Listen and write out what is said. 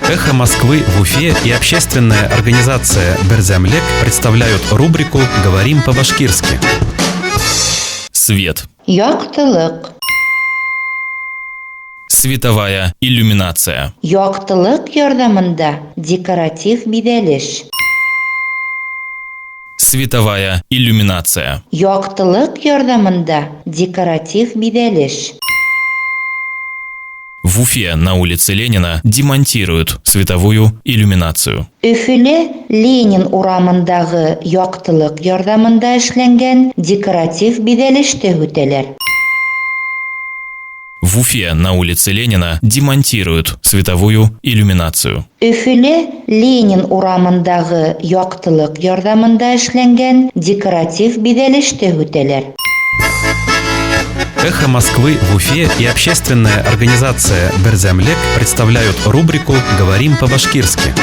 «Эхо Москвы» в Уфе и общественная организация «Берзямлек» представляют рубрику «Говорим по-башкирски». Свет. Яктылык. Световая иллюминация. Яктылык ярдәмендә декоратив биҙәлеш. Световая иллюминация. Яктылык ярдәмендә декоратив биҙәлеш. В Уфе на улице Ленина демонтируют световую иллюминацию. Өфөлә Ленин урамындагы яктылык ярдәмендә эшләнгән декоратив биҙәлеште үтәләр. В Уфе на улице Ленина демонтируют световую иллюминацию. Өфөлә Ленин урамындагы яктылык ярдәмендә эшләнгән декоратив биҙәлеште үтәләр. «Эхо Москвы» в Уфе и общественная организация «Берзямлек» представляют рубрику «Говорим по-башкирски».